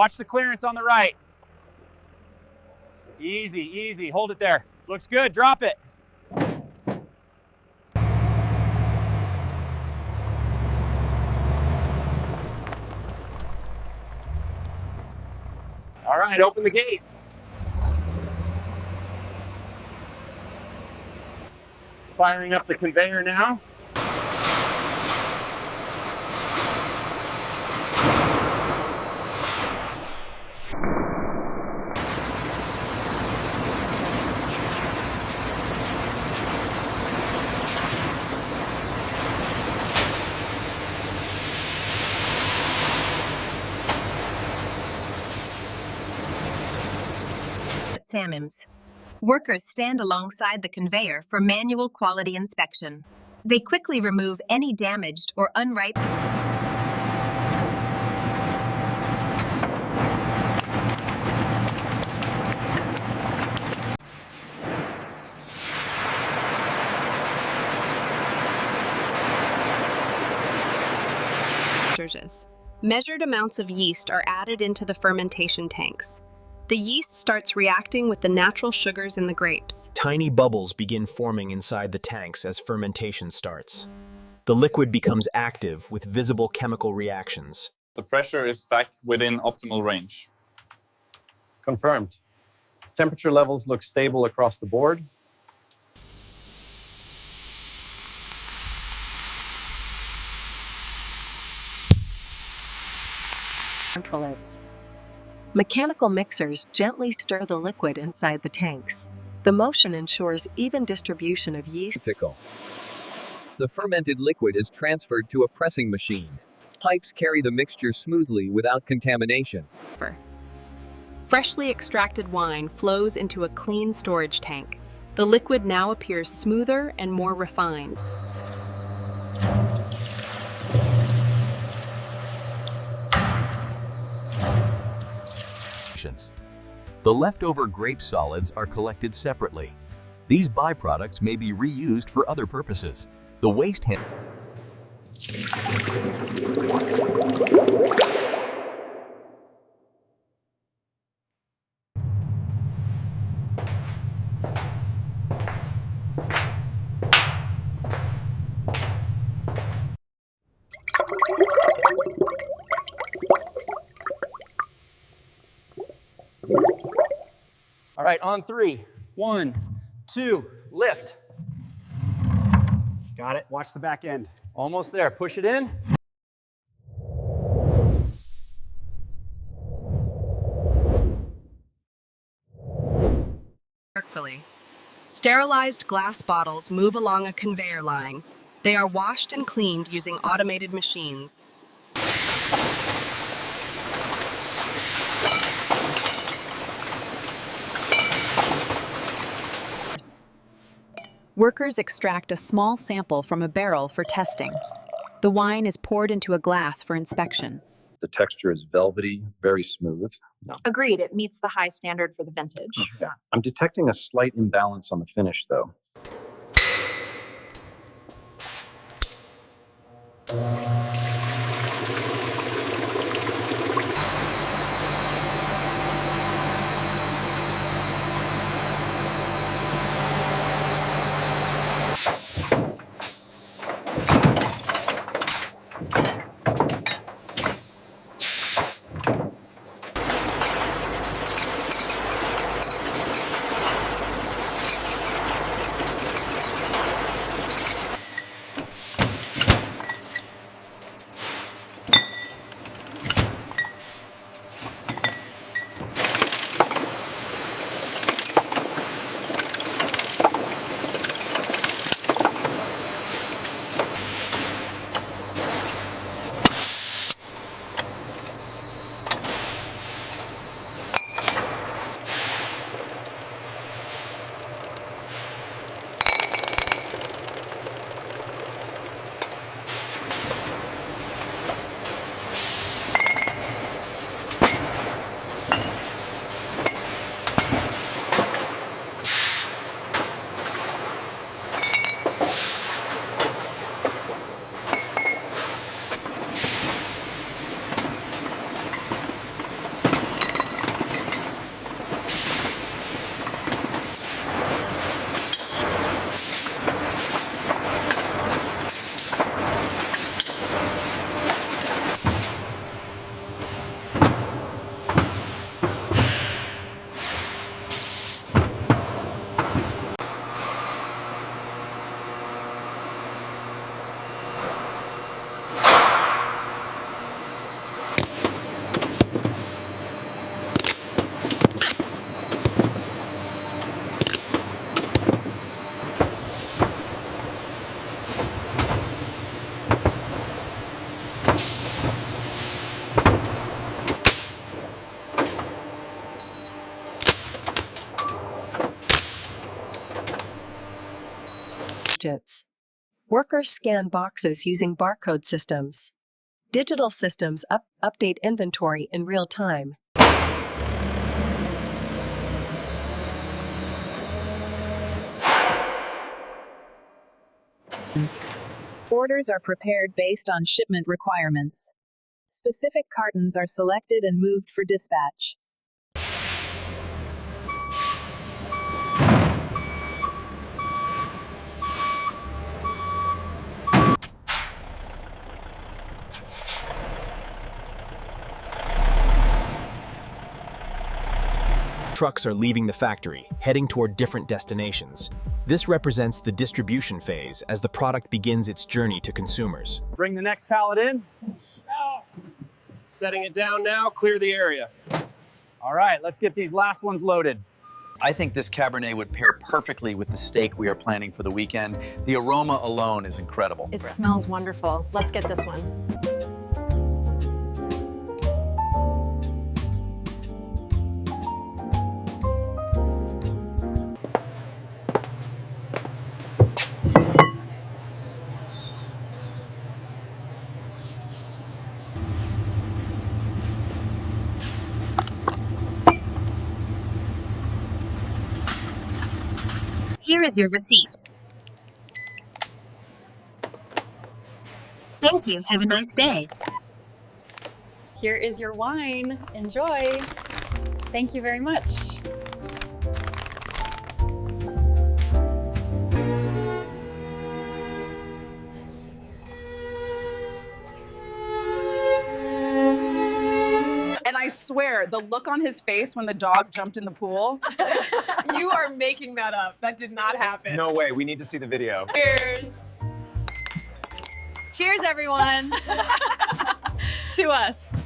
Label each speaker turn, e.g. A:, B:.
A: Watch the clearance on the right. Easy, easy. Hold it there. Looks good. Drop it. All right, open the gate. Firing up the conveyor now.
B: Salmons. Workers stand alongside the conveyor for manual quality inspection. They quickly remove any damaged or unripe
C: Measured amounts of yeast are added into the fermentation tanks. The yeast starts reacting with the natural sugars in the grapes.
D: Tiny bubbles begin forming inside the tanks as fermentation starts. The liquid becomes active with visible chemical reactions.
E: The pressure is back within optimal range.
F: Confirmed. Temperature levels look stable across the board.
G: Controls. Mechanical mixers gently stir the liquid inside the tanks. The motion ensures even distribution of yeast.
H: Pickle. The fermented liquid is transferred to a pressing machine. Pipes carry the mixture smoothly without contamination.
C: Freshly extracted wine flows into a clean storage tank. The liquid now appears smoother and more refined.
I: The leftover grape solids are collected separately. These byproducts may be reused for other purposes. The waste
A: All right, on 3. 1, 2, lift. Got it. Watch the back end. Almost there. Push it in.
C: Carefully. Sterilized glass bottles move along a conveyor line. They are washed and cleaned using automated machines. Workers extract a small sample from a barrel for testing. The wine is poured into a glass for inspection.
J: The texture is velvety, very smooth.
K: Agreed, it meets the high standard for the vintage.
J: Yeah. I'm detecting a slight imbalance on the finish, though.
G: digits. Workers scan boxes using barcode systems. Digital systems update inventory in real time.
L: Orders are prepared based on shipment requirements. Specific cartons are selected and moved for dispatch.
D: Trucks are leaving the factory, heading toward different destinations. This represents the distribution phase as the product begins its journey to consumers.
A: Bring the next pallet in.
F: Setting it down now, clear the area.
A: All right, let's get these last ones loaded.
M: I think this Cabernet would pair perfectly with the steak we are planning for the weekend. The aroma alone is incredible.
K: It smells wonderful. Let's get this one.
B: Here is your receipt. Thank you. Have a nice day.
N: Here is your wine. Enjoy. Thank you very much.
O: And I swear, the look on his face when the dog jumped in the pool, you are making that up. That did not happen.
F: No way, we need to see the video.
O: Cheers. Cheers, everyone. To us.